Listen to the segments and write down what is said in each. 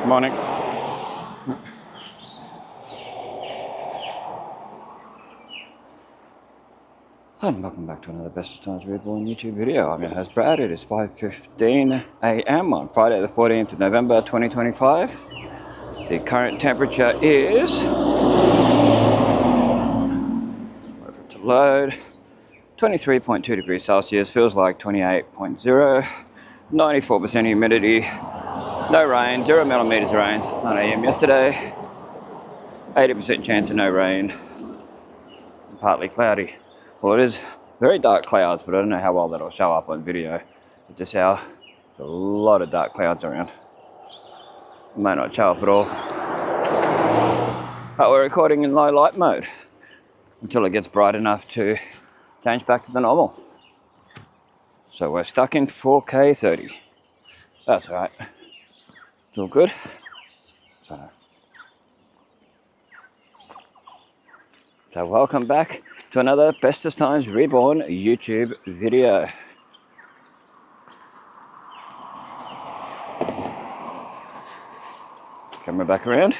Morning. And welcome back to another Bestestimes Reborn YouTube video. I'm your host Brad. It is 5:15 AM on Friday the 14th of November 2025. The current temperature is, wait for it to load, 23.2 degrees Celsius, feels like 28.0, 94% humidity, no rain, 0 millimeters of rain since 9 AM yesterday, 80% chance of no rain, partly cloudy. Well, it is very dark clouds, but I don't know how well that'll show up on video. Just how there's a lot of dark clouds around. It may not show up at all. But we're recording in low light mode until it gets bright enough to change back to the normal. So we're stuck in 4K 30. That's alright. It's all good. So welcome back to another Bestestimes Reborn YouTube video. Camera back around.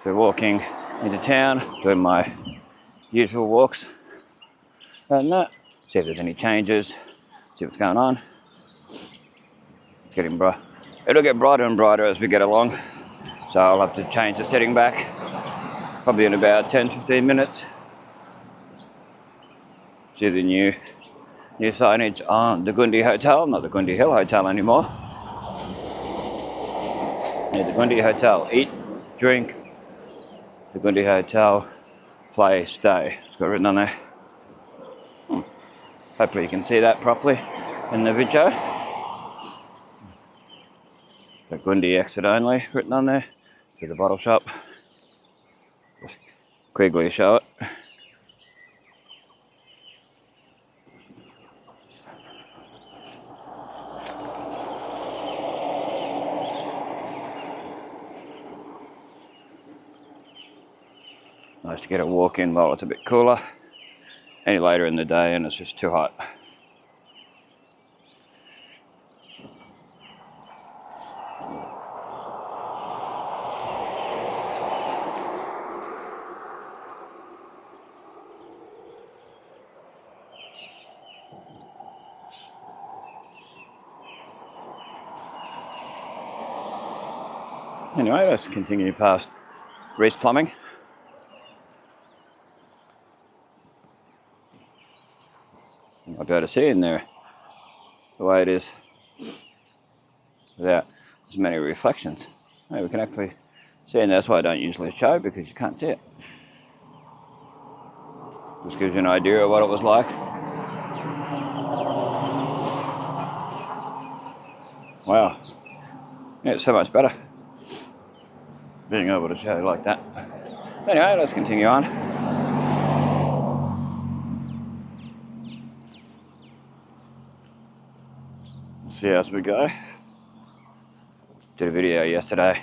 So walking into town, doing my usual walks and that. See if there's any changes, see what's going on. It's getting bright. It'll get brighter and brighter as we get along. So I'll have to change the setting back. Probably in about 10-15 minutes. See the new signage on the Gundi Hotel, not the Gundi Hill Hotel anymore. Yeah, the Gundi Hotel, eat, drink, the Gundi Hotel, play, stay. It's got written on there. Hopefully you can see that properly in the video. The Gundi exit only written on there for the bottle shop. Quickly show it. Nice to get a walk in while it's a bit cooler. Any later in the day and it's just too hot. Anyway, let's continue past Reese Plumbing. You might be able to see in there the way it is without as many reflections. Hey, we can actually see in there. That's why I don't usually show, because you can't see it. Just gives you an idea of what it was like. Wow. Yeah, it's so much better being able to show like that. Anyway, let's continue on. See as we go. Did a video yesterday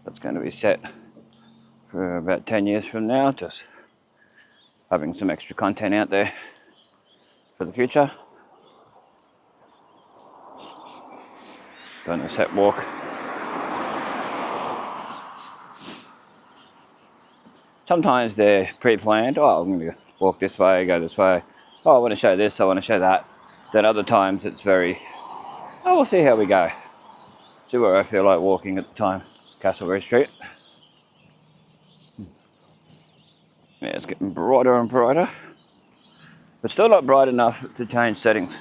that's going to be set for about 10 years from now, just having some extra content out there for the future. Doing a set walk. Sometimes they're pre-planned. Oh, I'm going to walk this way, go this way. Oh, I want to show this, I want to show that. Then other times it's very, oh, we'll see how we go. See where I feel like walking at the time. It's Castleberry Street. Yeah, it's getting brighter and brighter. But still not bright enough to change settings.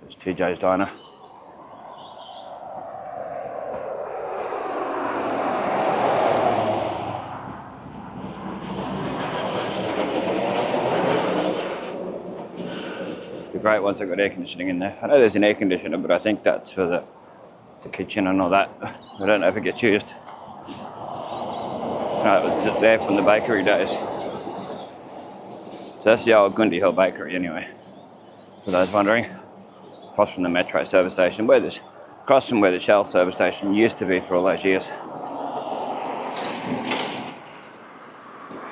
There's TJ's Diner. Great once I've got air conditioning in there. I know there's an air conditioner, but I think that's for the kitchen and all that. I don't know if it gets used. No, it was there from the bakery days. So that's the old Gundi Hill Bakery anyway, for those wondering. Across from the Metro service station, across from where the Shell service station used to be for all those years.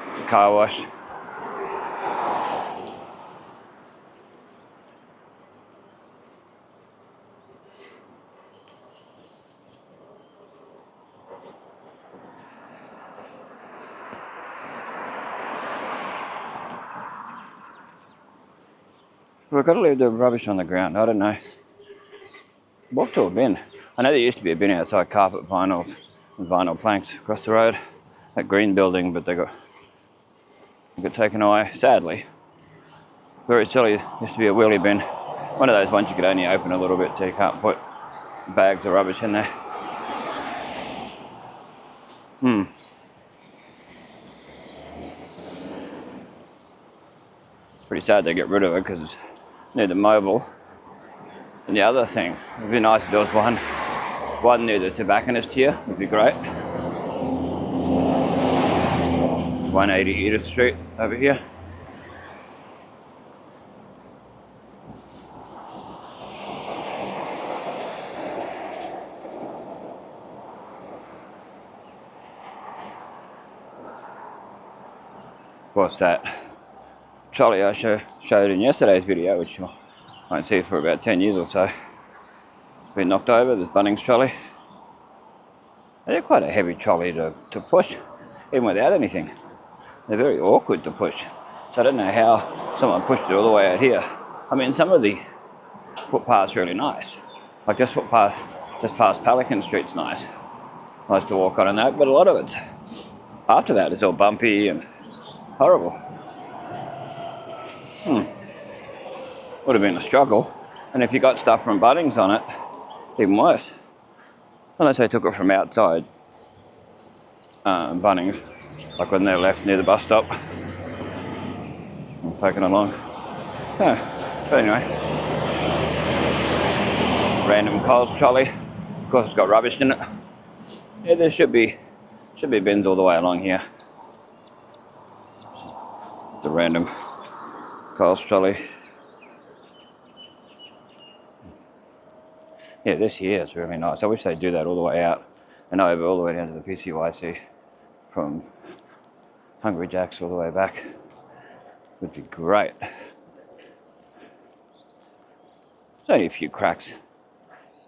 It's a car wash. We've got to leave the rubbish on the ground. I don't know. Walk to a bin. I know there used to be a bin outside carpet vinyls and vinyl planks across the road. That green building, but they got taken away, sadly. Very silly. There used to be a wheelie bin. One of those ones you could only open a little bit so you can't put bags of rubbish in there. It's pretty sad they get rid of it because it's near the mobile. And the other thing, it'd be nice if there was one near the tobacconist here, would be great. 180 Edith Street over here. What's that trolley I showed in yesterday's video, which you won't see for about 10 years or so. It's been knocked over, this Bunnings trolley. They're quite a heavy trolley to push, even without anything. They're very awkward to push. So I don't know how someone pushed it all the way out here. I mean, some of the footpath's really nice. Like this footpath just past Pelican Street's nice. Nice to walk on and that, but a lot of it after that is all bumpy and horrible. Would have been a struggle. And if you got stuff from Bunnings on it, even worse. Unless they took it from outside Bunnings, like when they're left near the bus stop. I'm taking along. Yeah. But anyway. Random Coles trolley. Of course it's got rubbish in it. Yeah, there should be bins all the way along here. The random Coles trolley. Yeah, this here is really nice. I wish they'd do that all the way out and over all the way down to the PCYC from Hungry Jack's all the way back. Would be great. There's only a few cracks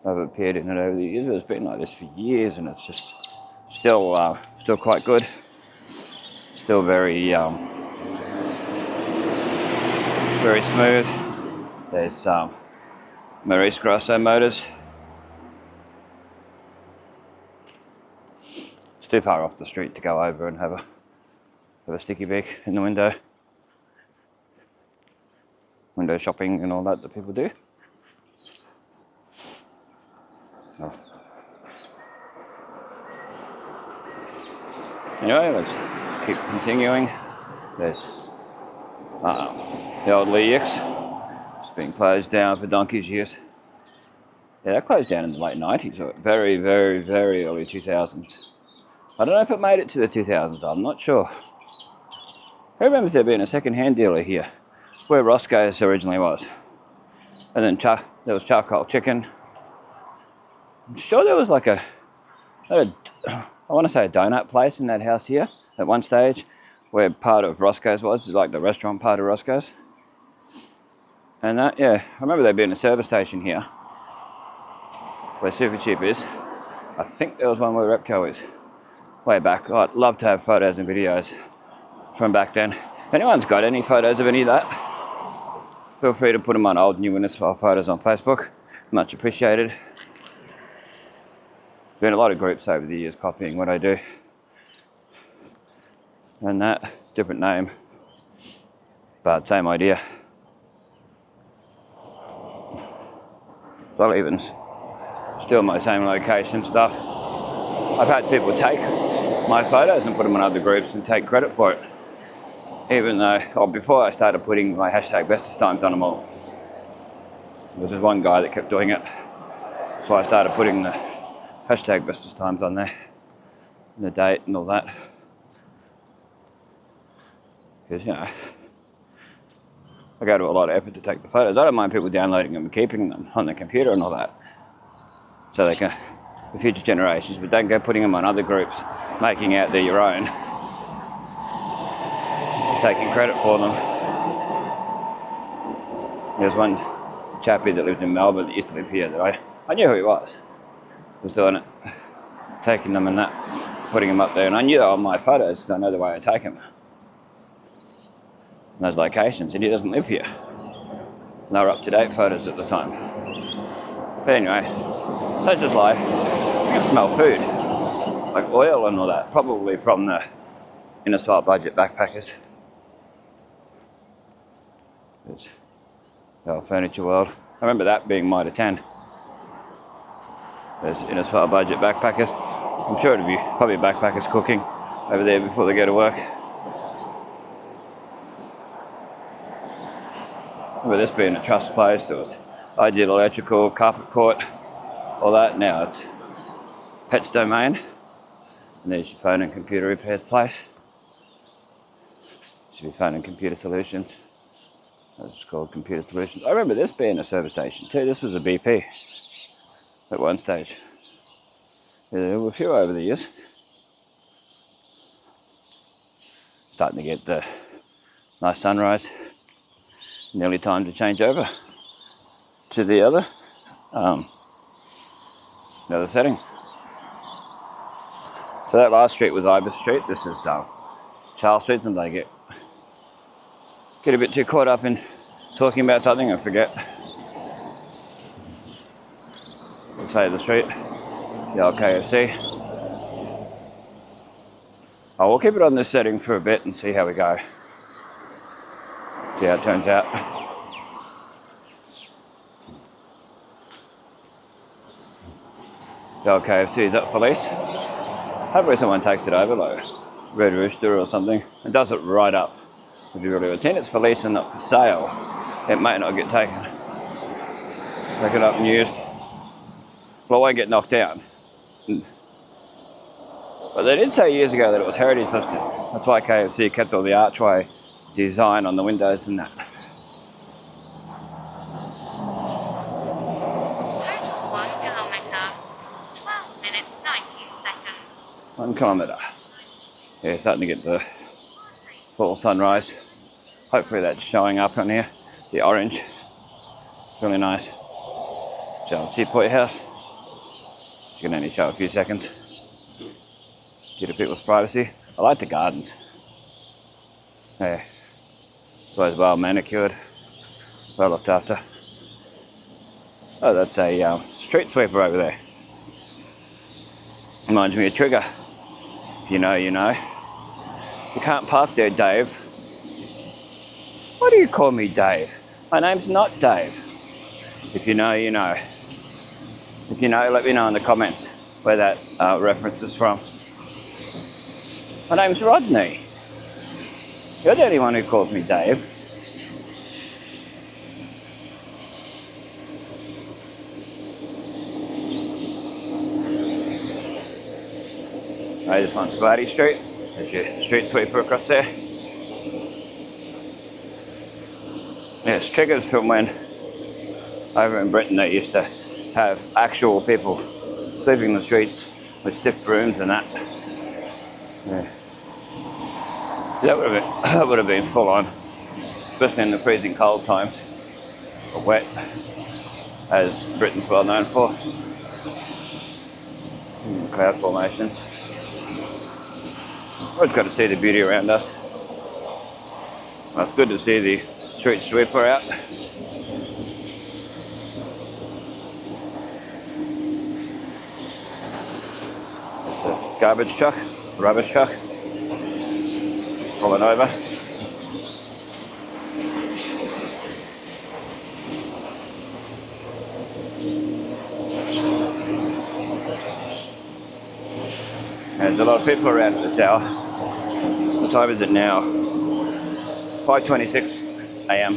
have appeared in it over the years, but it's been like this for years and it's just still quite good. Still very very smooth. There's Maurice Grosso motors. It's too far off the street to go over and have a sticky beak in the window. Window shopping and all that people do. Oh. Anyway, let's keep continuing. There's the old Lee X. It's been closed down for donkey's years. Yeah, that closed down in the late 90s, or very, very, very early 2000s. I don't know if it made it to the 2000s, I'm not sure. Who remembers there being a second-hand dealer here, where Roscoe's originally was? And then there was Charcoal Chicken. I'm sure there was like I want to say a donut place in that house here at one stage, where part of Roscoe's was, like the restaurant part of Roscoe's. And that, yeah, I remember there being a service station here, where Super Cheap is. I think there was one where Repco is, way back. Oh, I'd love to have photos and videos from back then. If anyone's got any photos of any of that, feel free to put them on old new Innisfail photos on Facebook. Much appreciated. There's been a lot of groups over the years copying what I do. And that, different name, but same idea. I'll even steal my same location stuff. I've had people take my photos and put them in other groups and take credit for it. Even though, before I started putting my hashtag Bestestimes on them all. There was just one guy that kept doing it. So I started putting the hashtag Bestestimes on there, and the date and all that. Because, you know, I go to a lot of effort to take the photos. I don't mind people downloading them and keeping them on the computer and all that, so they can, for future generations, but don't go putting them on other groups, making out they're your own, taking credit for them. There's one chappie that lived in Melbourne that used to live here that I knew who he was doing it, taking them and that, putting them up there, and I knew they were my photos because I know the way I take them. Those locations, and he doesn't live here. And they were up-to-date photos at the time. But anyway, such is life. I can smell food, like oil and all that, probably from the Innisfail budget backpackers. There's our furniture world. I remember that being Mitre 10. There's Innisfail budget backpackers. I'm sure it'd be probably backpackers cooking over there before they go to work. Remember this being a trust place. There was Ideal Electrical, Carpet Court, all that. Now it's Pets Domain. And there's your phone and computer repairs place. Should be Phone and Computer Solutions. It's called Computer Solutions. I remember this being a service station too. This was a BP at one stage. There were a few over the years. Starting to get the nice sunrise. Nearly time to change over to the other setting. So that last street was Ibis Street. This is Charles Street, and they get a bit too caught up in talking about something and forget to say the street. The old KFC. Oh, we'll keep it on this setting for a bit and see how we go. See how it turns out. The old KFC is up for lease. Hopefully someone takes it over, like Red Rooster or something, and does it right up. If you really pretend it's for lease and not for sale, it may not get taken up and used. Well, it won't get knocked down. But they did say years ago that it was heritage listed. That's why KFC kept all the archway design on the windows and that. Total 1 kilometre, 12 minutes 19 seconds. 1 kilometre. Yeah, starting to get the full sunrise. Hopefully that's showing up on here. The orange. Really nice. Giant Seapoint House. It's going to only show a few seconds. Due to people's privacy. I like the gardens. Yeah. It's always well manicured. Well looked after. Oh, that's a street sweeper over there. Reminds me of Trigger. If you know, you know. You can't park there, Dave. Why do you call me Dave? My name's not Dave. If you know, you know. If you know, let me know in the comments where that reference is from. My name's Rodney. You're the only one who calls me Dave. This one's Gladys Street. There's your street sweeper across there. Yes, triggers from when over in Britain they used to have actual people sweeping the streets with stiff brooms and that. Yeah. That would have been full on, especially in the freezing cold times, or wet, as Britain's well known for. Cloud formations. We've got to see the beauty around us. Well, it's good to see the street sweeper out. It's a garbage truck, rubbish truck, pulling over. There's a lot of people around at this hour. What time is it now? 5:26 a.m.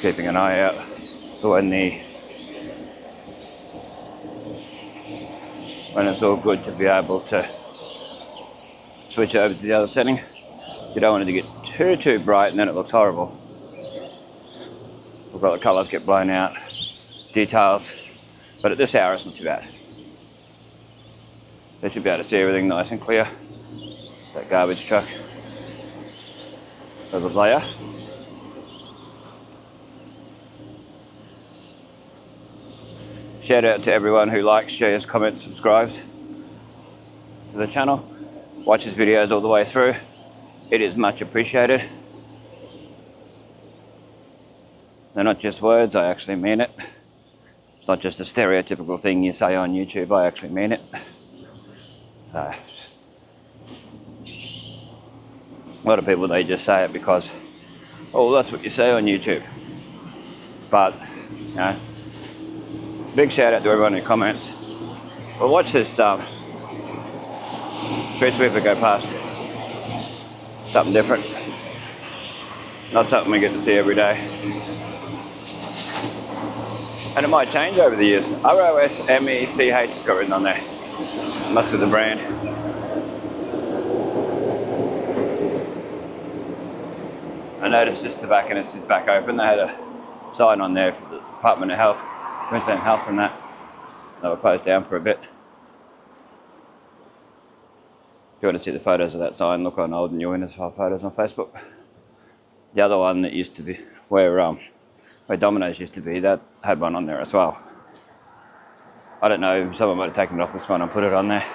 Keeping an eye out for when it's all good to be able to switch over to the other setting. You don't want it to get too bright and then it looks horrible. We've got the colours get blown out, details, but at this hour it's not too bad. They should be able to see everything nice and clear. That garbage truck over there. Shout out to everyone who likes, shares, comments, subscribes. to the channel, watches videos all the way through. It is much appreciated. They're not just words, I actually mean it. It's not just a stereotypical thing you say on YouTube, I actually mean it. A lot of people, they just say it because, oh, that's what you say on YouTube. But, you know, big shout out to everyone in comments. Well, watch this street sweeper go past. Something different. Not something we get to see every day. And it might change over the years. ROSMECH got written on there. Must be the brand. I noticed this tobacconist is back open. They had a sign on there for the Department of Health, Queensland Health and that. They were closed down for a bit. If you want to see the photos of that sign, look on old and new Innisfail photos on Facebook. The other one that used to be where Domino's used to be, that had one on there as well. I don't know, someone might have taken it off this one and put it on there.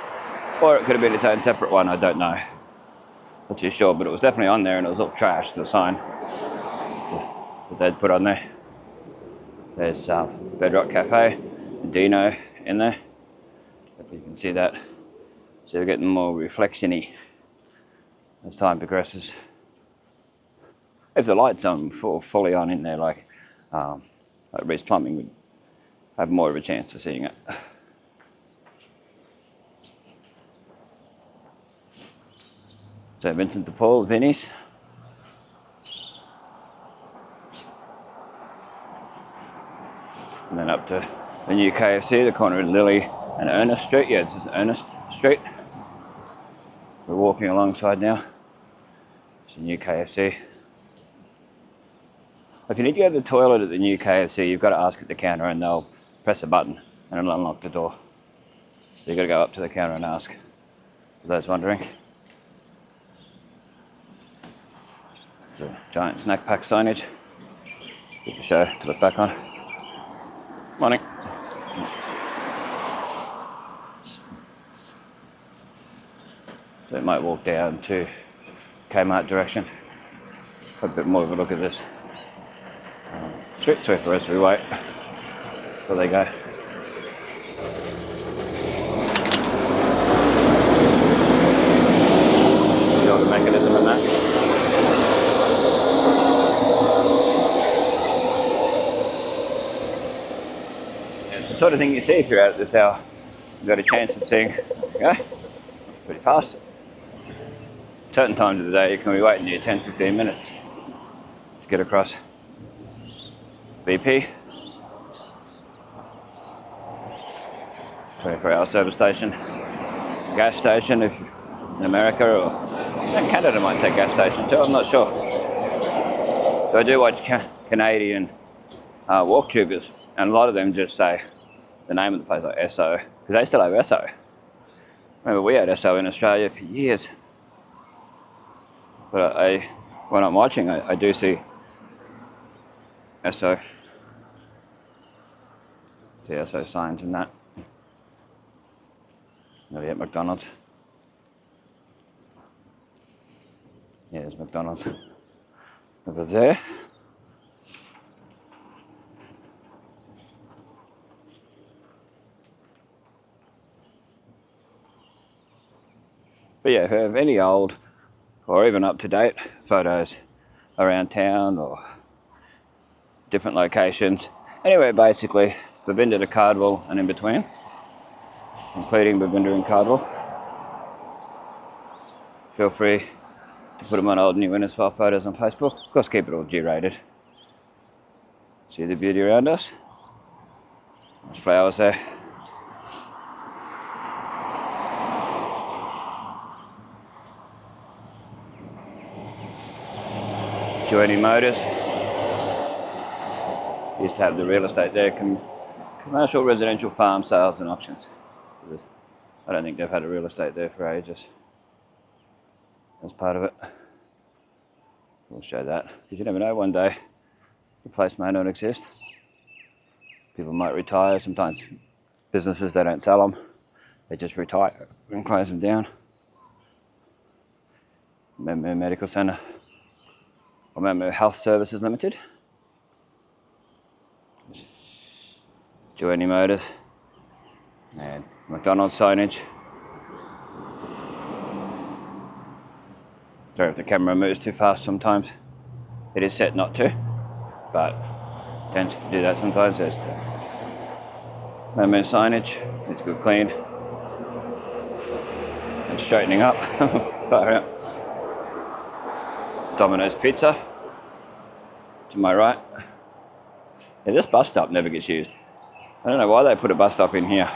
Or it could have been its own separate one, I don't know. Not too sure, but it was definitely on there and it was all trashed, the sign that they'd put on there. There's Bedrock Cafe, Dino in there. If you can see that. So we're getting more reflection-y as time progresses. If the light's on, fully on in there, like Reece Plumbing would have more of a chance of seeing it. So Vincent de Paul, Vinnie's. And then up to the new KFC, the corner of Lily and Ernest Street. Yeah, this is Ernest Street. We're walking alongside now. It's a new KFC. If you need to go to the toilet at the new KFC, you've got to ask at the counter and they'll press a button and it'll unlock the door. So you've got to go up to the counter and ask, for those wondering. There's a giant snack pack signage. Good to show, to look back on. Morning. So we might walk down to Kmart direction. Have a bit more of a look at this street sweeper as we wait. There they go. The old mechanism in that. It's the sort of thing you see if you're out at this hour. You've got a chance at seeing, there you go, pretty fast. Certain times of the day you can be waiting near 10-15 minutes to get across. BP, 24-hour service station, gas station if you're in America, or Canada might take gas station too, I'm not sure. So I do watch Canadian walk tubers, and a lot of them just say the name of the place, like Esso, because they still have Esso. Remember, we had Esso in Australia for years. But when I'm watching, I do see Esso. See Esso signs and that. Never yet McDonald's. Yeah, there's McDonald's over there. But yeah, if you have any old or even up-to-date photos around town or different locations, anywhere basically, Babinda to Cardwell and in between, including Babinda and Cardwell, feel free to put them on old new Innisfail photos on Facebook. Of course, keep it all G-rated. See the beauty around us? There's flowers there. Joining Motors. Used to have the real estate there, commercial, residential, farm sales and auctions. I don't think they've had a real estate there for ages. That's part of it. We'll show that, because you never know, one day the place may not exist. People might retire, sometimes businesses, they don't sell them. they just retire and close them down. Member Medical Centre, or Member Health Services Limited. Journey Motors, and McDonald's signage. Sorry if the camera moves too fast sometimes. It is set not to, but tends to do that sometimes. There's the Member signage. It's good clean and straightening up. Domino's Pizza to my right. Yeah, this bus stop never gets used. I don't know why they put a bus stop in here.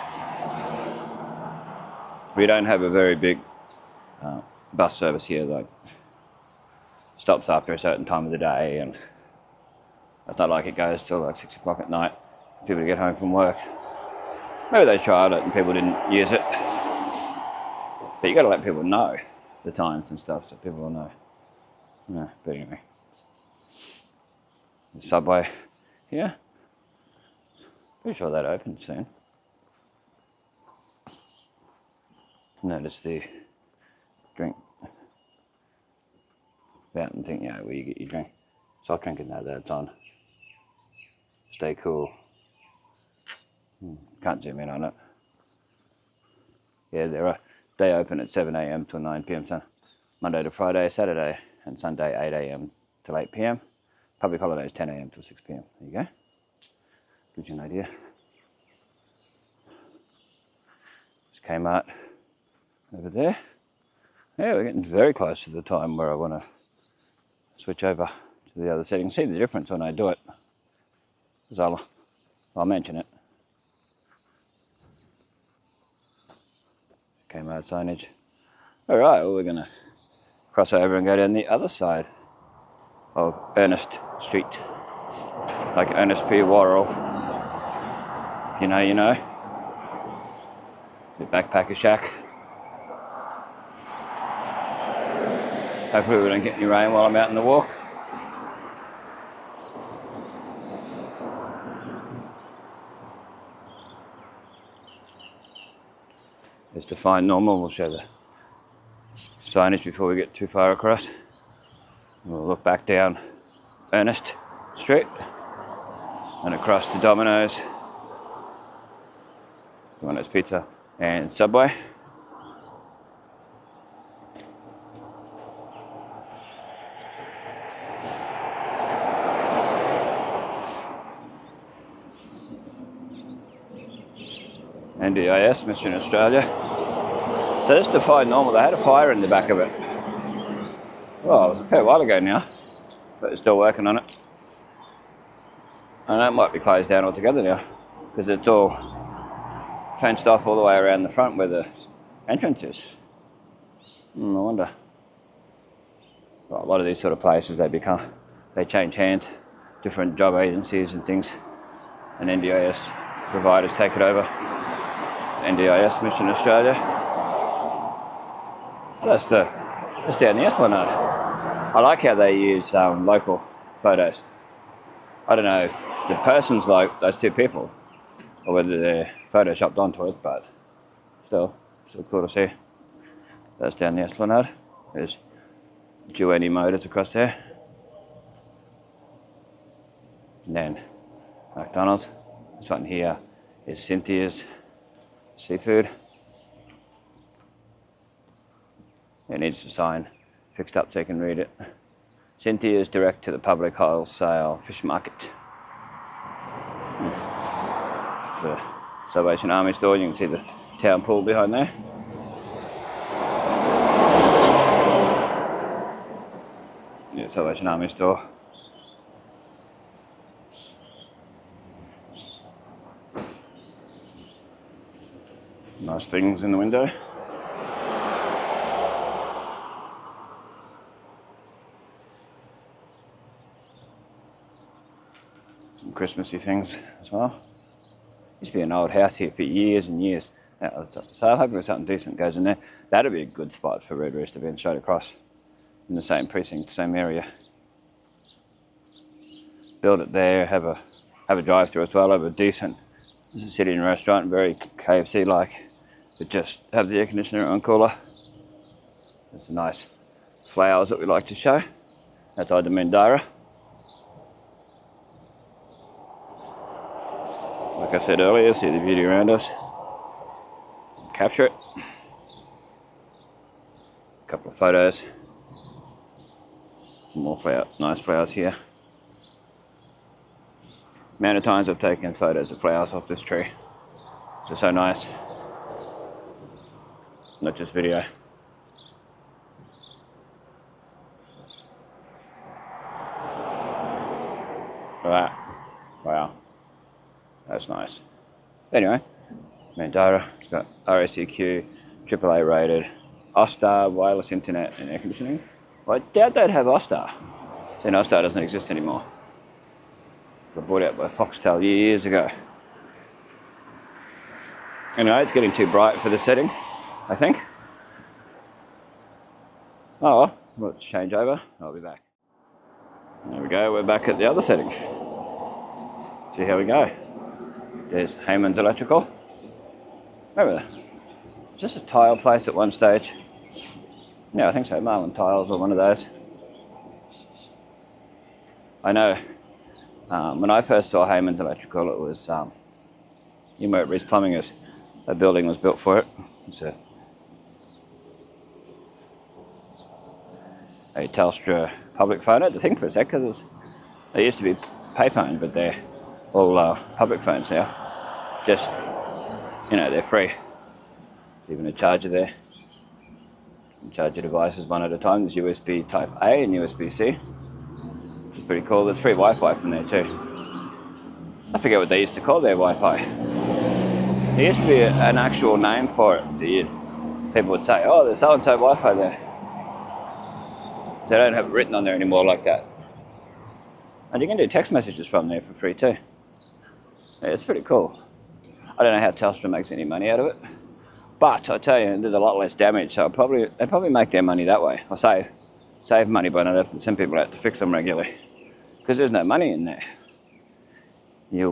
We don't have a very big bus service here, like stops after a certain time of the day, and it's not like it goes till like 6 o'clock at night for people to get home from work. Maybe they tried it and people didn't use it, but you got to let people know the times and stuff so people will know. No, but anyway, the subway here. Pretty sure that opens soon. Notice the drink fountain thing, yeah, where you get your drink. Soft drink, and that's on. Stay cool. Can't zoom in on it. Yeah, they open at 7 AM till 9 PM, so Monday to Friday, Saturday and Sunday 8 AM till 8 PM. Public holidays 10 AM till 6 PM. There you go. Gives you an idea. There's Kmart over there. Yeah, we're getting very close to the time where I want to switch over to the other setting. See the difference when I do it, because I'll mention it. Kmart signage. Alright, well, we're going to cross over and go down the other side of Ernest Street, like Ernest P. Worrell. You know, you know. The backpacker shack. Hopefully we don't get any rain while I'm out in the walk. Just to find normal, we'll show the signage before we get too far across. We'll look back down Ernest Street and across to Domino's Pizza and Subway. NDIS, Mission Australia. So just to find normal, they had a fire in the back of it. Well, it was a fair while ago now, but they're still working on it. And that might be closed down altogether now, because it's all fenced off all the way around the front where the entrance is. I wonder. Well, a lot of these sort of places, they change hands, different job agencies and things, and NDIS providers take it over. NDIS, Mission Australia. That's down the Esplanade. I like how they use local photos. I don't know if the person's like those two people, or whether they're photoshopped onto it, but still cool to see. That's down the Esplanade. There's Journey Motors across there. And then McDonald's. This one here is Cynthia's Seafood. It needs a sign fixed up so you can read it. Cynthia's direct to the public wholesale fish market. It's the Salvation Army store. You can see the town pool behind there. Yeah, Salvation Army store. Nice things in the window. Some Christmassy things as well. Used to be an old house here for years and years. So I hope there's something decent goes in there. That'd be a good spot for Red Rooster being straight across in the same precinct, same area. Build it there, have a drive-through as well, have a decent sitting restaurant, very KFC-like but just have the air conditioner on cooler. There's some nice flowers that we like to show outside the Mandara. Like I said earlier, see the beauty around us. Capture it. A couple of photos. Some more nice flowers here. Amount of times I've taken photos of flowers off this tree. It's just so nice. Not just video. Alright. Wow. That's nice. Anyway, Mandara, it's got RSEQ, AAA rated, Ostar, wireless internet and air conditioning. Well, I doubt they'd have Ostar. Then Ostar doesn't exist anymore. It got bought out by Foxtel years ago. Anyway, it's getting too bright for the setting, I think. Oh well, let's change over. I'll be back. There we go, we're back at the other setting. See how we go. There's Heyman's Electrical. Remember, just a tile place at one stage. Yeah, I think so, Marlin Tiles or one of those. I know, when I first saw Heyman's Electrical, it was, you know, Reese Plumbing is, a building was built for it. It's a Telstra public phone. I had to think for a sec, because they used to be payphone, but they're all public phones now. Just, you know, they're free. There's even a charger there. You can charge your devices one at a time. There's USB type A and USB-C. Which is pretty cool. There's free Wi-Fi from there too. I forget what they used to call their Wi-Fi. There used to be an actual name for it. People would say, oh, there's so-and-so Wi-Fi there. So they don't have it written on there anymore like that. And you can do text messages from there for free too. Yeah, it's pretty cool. I don't know how Telstra makes any money out of it, but I tell you, there's a lot less damage, so they probably make their money that way, or save money by not having to send people out to fix them regularly, because there's no money in there. Yeah,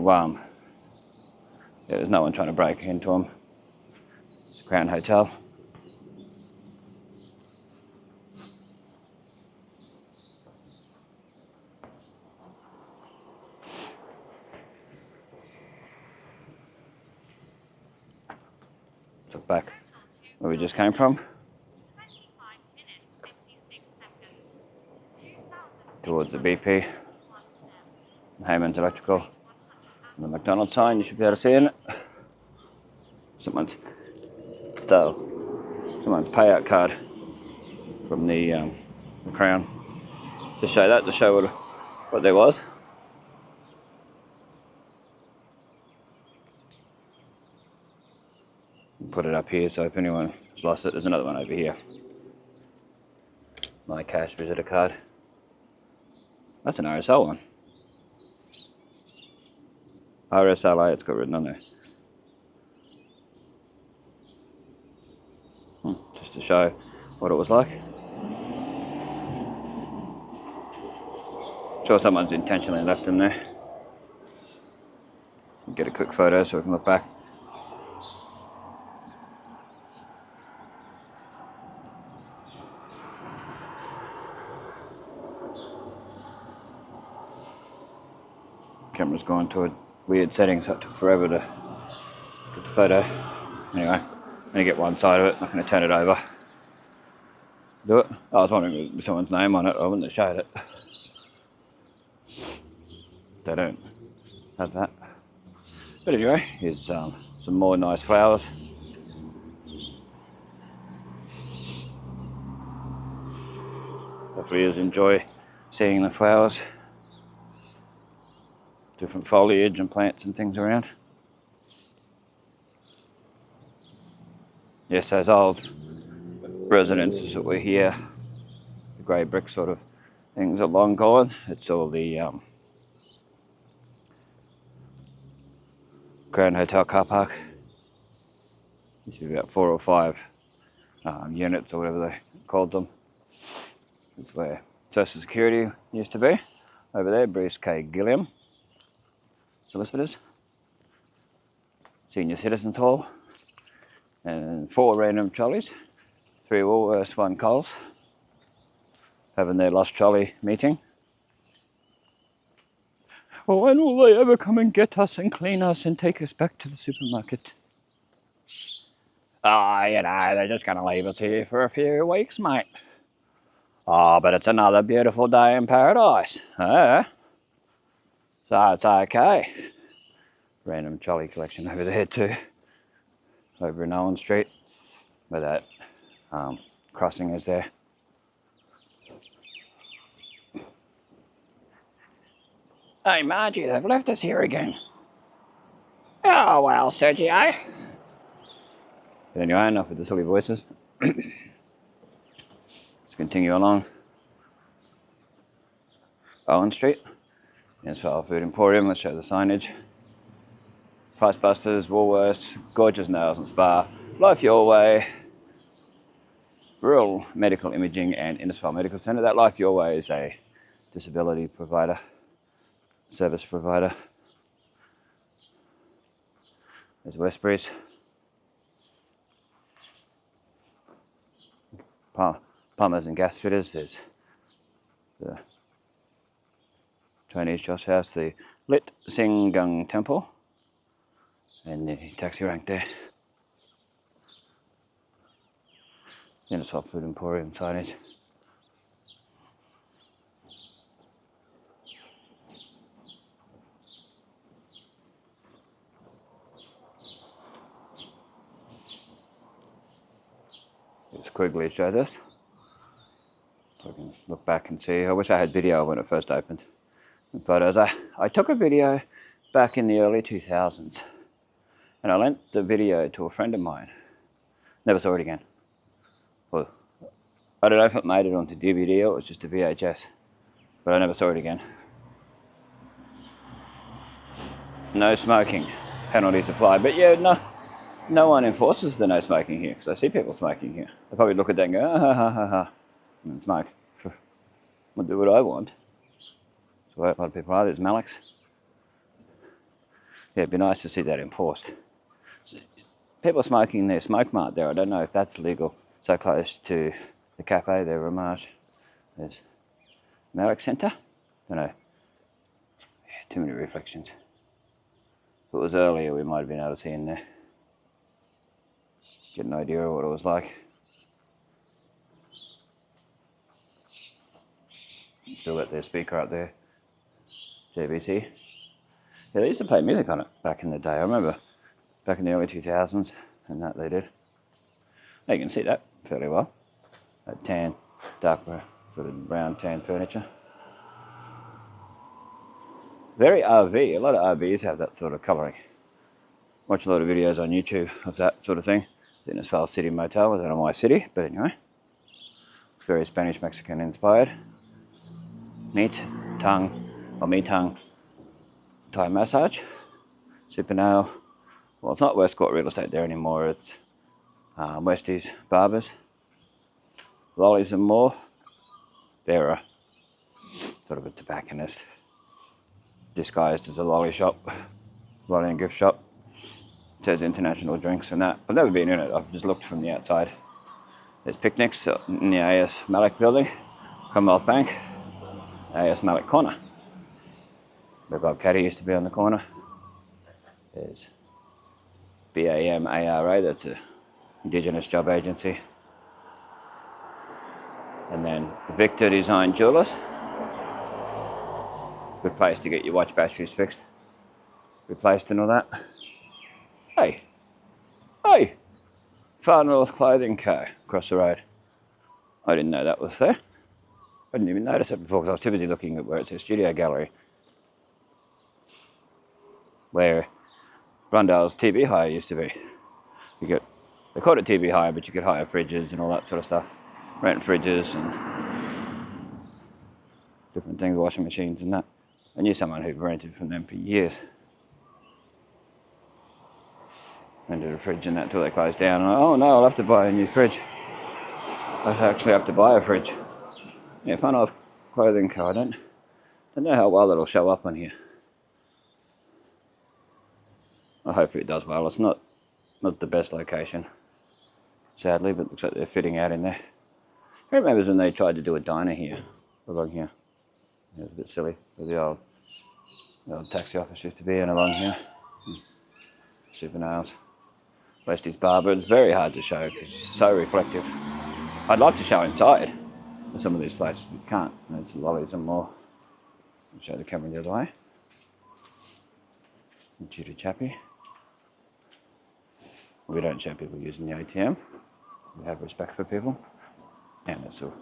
there's no one trying to break into them. It's a Crown Hotel. Look back where we just came from. 25 minutes, 56 seconds. Towards the BP. Heyman's Electrical. And the McDonald's sign, you should be able to see in it. Someone's payout card from the Crown. To show what there was. Put it up here, so if anyone has lost it, there's another one over here. My cash visitor card. That's an RSL one. RSLA, it's got written on there. Just to show what it was like. Sure someone's intentionally left them there. Get a quick photo so we can look back. Camera's gone to a weird setting, so it took forever to get the photo. Anyway, I'm going to get one side of it, I'm not going to turn it over. Do it? I was wondering if there was someone's name on it, I wouldn't have showed it. They don't have that. But anyway, here's some more nice flowers. Hopefully you enjoy seeing the flowers. Different foliage and plants and things around. Yes, those old residences that were here, the grey brick sort of things are long gone. It's all the Grand Hotel car park. Used to be about 4 or 5 units or whatever they called them. It's where Social Security used to be. Over there, Bruce K. Gilliam. Solicitors, Senior Citizens Hall, And 4 random trolleys, 3 Woolworths, 1 Coles, having their lost trolley meeting. Well, when will they ever come and get us and clean us and take us back to the supermarket? Oh, you know, they're just going to leave us here for a few weeks, mate. Oh, but it's another beautiful day in paradise. So it's okay. Random trolley collection over there too. Over in Owen Street, where that crossing is there. Hey Margie, they've left us here again. Oh well, Sergio. But anyway, enough with the silly voices. Let's continue along. Owen Street, Innisfail Food Emporium, let's show the signage. Price Busters, Woolworths, Gorgeous Nails and Spa, Life Your Way, Rural Medical Imaging and Innisfail Medical Centre. That Life Your Way is a disability provider, service provider. There's Westbury's. Plumbers and gas fitters. There's the Chinese Joss House, the Lit Sing Gung Temple, and the taxi rank there. Innisfail Food Emporium signage. Just quickly show this. I can look back and see. I wish I had video when it first opened. In photos. I took a video back in the early 2000s, and I lent the video to a friend of mine. Never saw it again. Well, I don't know if it made it onto DVD or it was just a VHS, but I never saw it again. No smoking, penalties applied. But yeah, no one enforces the no smoking here, because I see people smoking here. They probably look at that and go, ah, ha, ha, ha, and smoke. I'll do what I want. That's why a lot of people are. There's Malik's. Yeah, it'd be nice to see that enforced. People smoking their smoke mart there. I don't know if that's legal. So close to the cafe there, Ramage. There's Malik Centre. Don't know. Yeah, too many reflections. If it was earlier, we might have been able to see in there. Get an idea of what it was like. Still got their speaker up there. JBC. Yeah, they used to play music on it back in the day. I remember back in the early 2000s and that they did. Now you can see that fairly well. That tan, dark sort of brown tan furniture. Very RV. A lot of RVs have that sort of colouring. Watch a lot of videos on YouTube of that sort of thing. The Innisfail City Motel is out of my city, but anyway. It's very Spanish Mexican inspired. Meat, tongue, Thai massage, super nail. Well, it's not Westcourt Real Estate there anymore. It's Westies Barbers, Lollies and More. They're a sort of a tobacconist disguised as a lolly shop, lolly and gift shop. It says international drinks and that. I've never been in it. I've just looked from the outside. There's picnics in the AS Malik building, Commonwealth Bank, AS Malik Corner, where Bob Caddy used to be on the corner. There's BAMARA, that's an Indigenous job agency. And then Victor Design Jewelers. Good place to get your watch batteries fixed, replaced and all that. Hey, Far North Clothing Co. across the road. I didn't know that was there. I didn't even notice it before because I was too busy looking at where it says Studio Gallery, where Brundale's TV Hire used to be. They called it TV Hire, but you could hire fridges and all that sort of stuff. Rent fridges and different things, washing machines and that. I knew someone who rented from them for years. Rented a fridge and that until they closed down. And oh no, I'll have to buy a new fridge. I actually have to buy a fridge. Yeah, Far North Clothing Co. I don't know how well that'll show up on here. Well, hopefully it does well. It's not the best location. sadly, but looks like they're fitting out in there. Who remembers when they tried to do a diner here, along here? It was a bit silly, where the old taxi office used to be, and along here. Super nails. Westies Barber. It's very hard to show because it's so reflective. I'd love to show inside some of these places. You can't. There's lollies and more. I'll show the camera the other way. Judy Chappie. We don't show people using the ATM. We have respect for people. And that's all.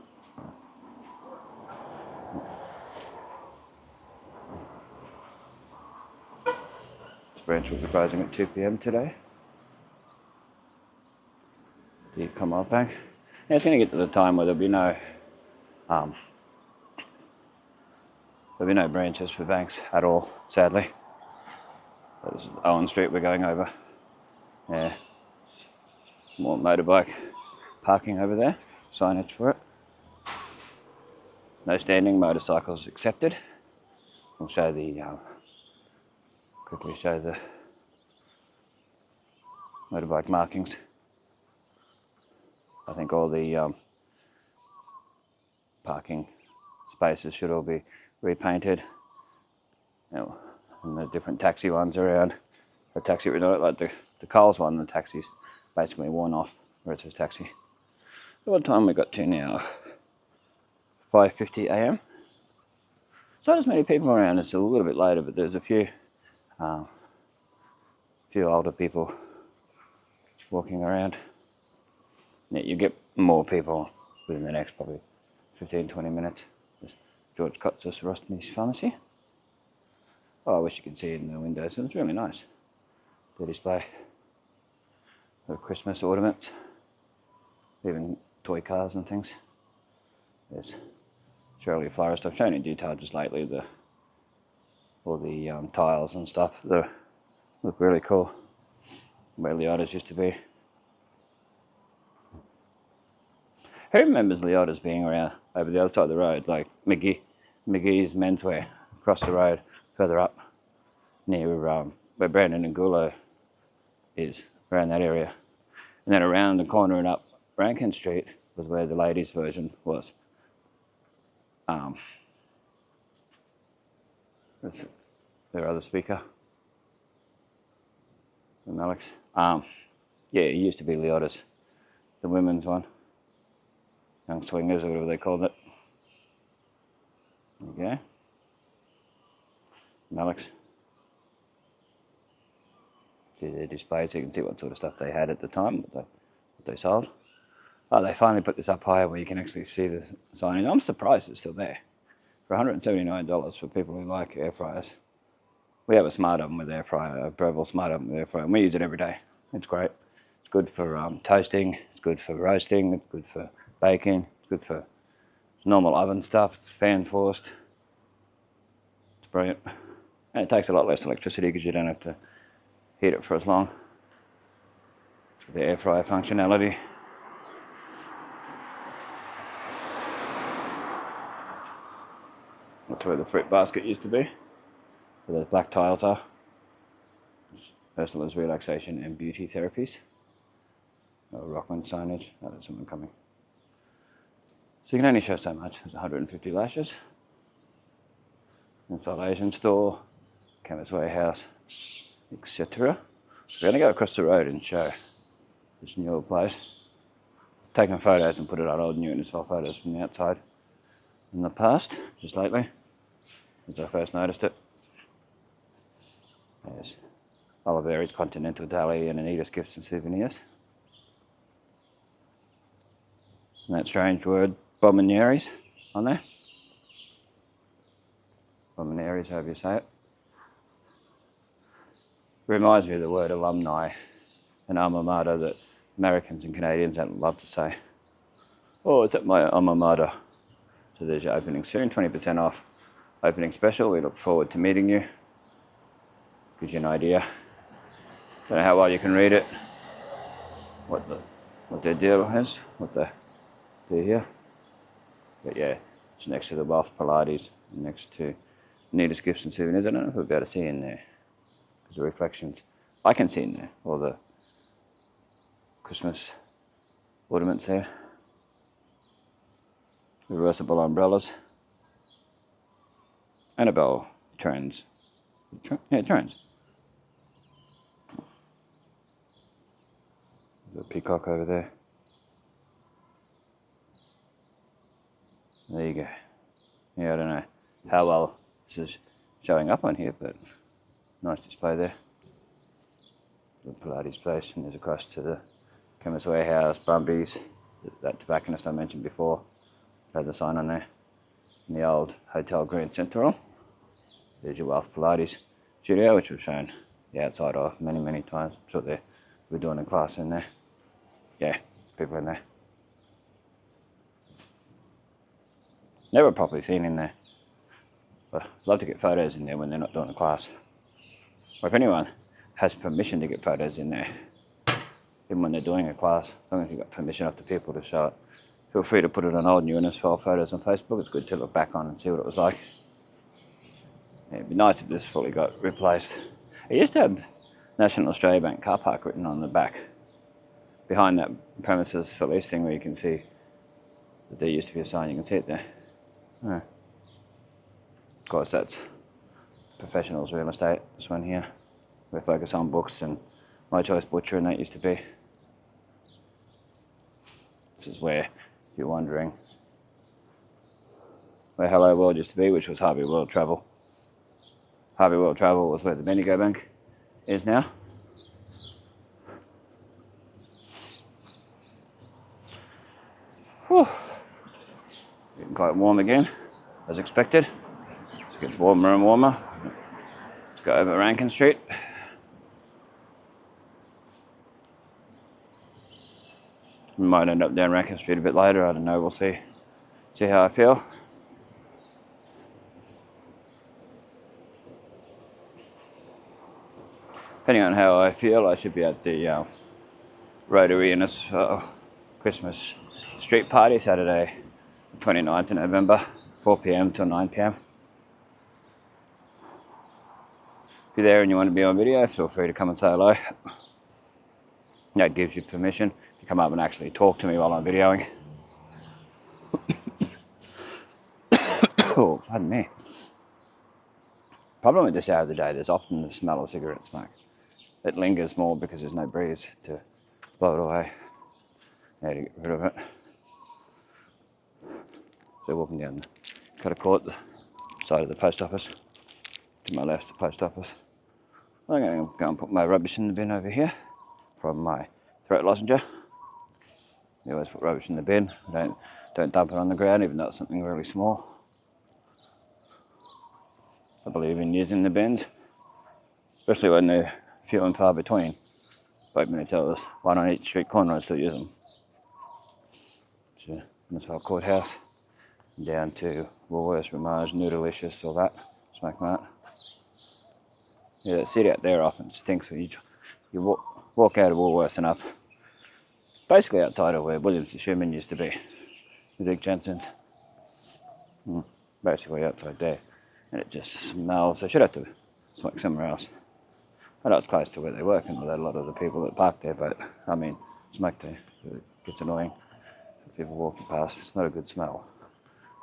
This branch will be closing at 2 p.m. today. The Commonwealth Bank. And it's going to get to the time where there'll be no branches for banks at all, sadly. This is Owen Street we're going over. Yeah. More motorbike parking over there. Signage for it. No standing motorcycles accepted. We'll show the quickly show the motorbike markings. I think all the parking spaces should all be repainted. And the different taxi ones around. The taxi, like the Coles one, the taxi's basically worn off where it says taxi. What time we got to now? 5:50 a.m. So not as many people around. It's a little bit later, but there's a few older people walking around. Yeah, you get more people within the next probably 15-20 minutes. There's George Cotz's Rostney's Pharmacy. Oh, I wish you could see it in the windows. It's really nice. The display of Christmas ornaments, even toy cars and things. There's Shirley Florist. I've shown in detail just lately all the tiles and stuff that look really cool. Where Leota's used to be. Who remembers Leota's being around over the other side of the road, like McGee's Menswear across the road, further up near where Brandon and Gulo is, around that area. And then around the corner and up Rankin Street was where the ladies' version was. That's their other speaker. And Alex. Yeah, it used to be Leota's, the women's one. Young Swingers, or whatever they called it. There you go. And Alex. See their display so you can see what sort of stuff they had at the time, what they sold. Oh, they finally put this up higher where you can actually see the signage. I'm surprised it's still there. For $179 for people who like air fryers. We have a smart oven with air fryer, a Breville smart oven with air fryer, and we use it every day. It's great. It's good for toasting, it's good for roasting, it's good for baking, it's good for normal oven stuff, it's fan forced. It's brilliant. And it takes a lot less electricity because you don't have to heat it for as long. It's the air fryer functionality. That's where the fruit basket used to be, where those black tiles are. Personalized relaxation and beauty therapies. Oh, Rockman signage. Oh, there's someone coming. So you can only show so much. There's 150 lashes. Installation store, Chemist Warehouse, etc. We're going to go across the road and show this newer place. Taken photos and put it on old new Innisfail photos from the outside in the past, just lately, since I first noticed it. There's Oliveri's Continental Deli and Anita's Gifts and Souvenirs. And that strange word, Bombonieres, on there. Bombonieres, however you say it. Reminds me of the word alumni, an alma mater that Americans and Canadians don't love to say. Oh, it's at my alma mater. So there's your opening soon, 20% off. Opening special, we look forward to meeting you. Gives you an idea. Don't know how well you can read it. What their deal is, what they do here. But yeah, it's next to the Wealth Pilates, next to Anita's Gifts and Souvenirs. I don't know if we'll be able to see in there, because the reflections, I can see in there, all the Christmas ornaments there. Reversible umbrellas. Annabelle turns. Yeah, it turns. There's a peacock over there. There you go. Yeah, I don't know how well this is showing up on here, but nice display there. The Pilates place, and there's across to the Chemist Warehouse, Brumbies, that tobacconist I mentioned before. Had the sign on there. And the old Hotel Grand Central. There's your Wealth Pilates studio, which we've shown the outside of many times. I'm sure we're doing a class in there. Yeah, there's people in there. Never properly seen in there. But I'd love to get photos in there when they're not doing a class. Or if anyone has permission to get photos in there, even when they're doing a class, as long as you've got permission off the people to show it, feel free to put it on old new Innisfail photos on Facebook. It's good to look back on and see what it was like. Yeah, it'd be nice if this fully got replaced. It used to have National Australia Bank car park written on the back. Behind that premises for lease thing where you can see that there used to be a sign, you can see it there. Yeah. Of course, that's professionals real estate, this one here. We focus on books and My Choice Butcher, and that used to be. This is where, if you're wondering, where Hello World used to be, which was Harvey World Travel. Harvey World Travel was where the Bendigo Bank is now. Whew. Getting quite warm again, as expected. It gets warmer and warmer. Let's go over Rankin Street. We might end up down Rankin Street a bit later, I don't know, we'll see. See how I feel. Depending on how I feel, I should be at the Rotary Innisfail Christmas street party Saturday, 29th of November, 4 PM till 9 PM. If you're there and you want to be on video, feel free to come and say hello. That gives you permission to come up and actually talk to me while I'm videoing. Oh, pardon me. Problem with this hour of the day, there's often the smell of cigarette smoke. It lingers more because there's no breeze to blow it away. Yeah, to get rid of it. So walking down the Cutter Court, the side of the post office. To my left, the post office. I'm going to go and put my rubbish in the bin over here from my throat lozenger. You always put rubbish in the bin. Don't dump it on the ground, even though it's something really small. I believe in using the bins, especially when they're few and far between. Wait a minute, tell us one on each street corner, I still use them. So, Innisfail Courthouse, down to Woolworths, Ramage, Noodalicious, all that, Smoke Mart. Yeah, that city out there often stinks when you walk out of Woolworths enough. Basically outside of where Williams the Shoeman used to be, the big Jensen's. Basically outside there. And it just smells. They should have to smoke somewhere else. I know it's close to where they work and with a lot of the people that park there, but I mean, smoke there. It gets annoying for people walking past. It's not a good smell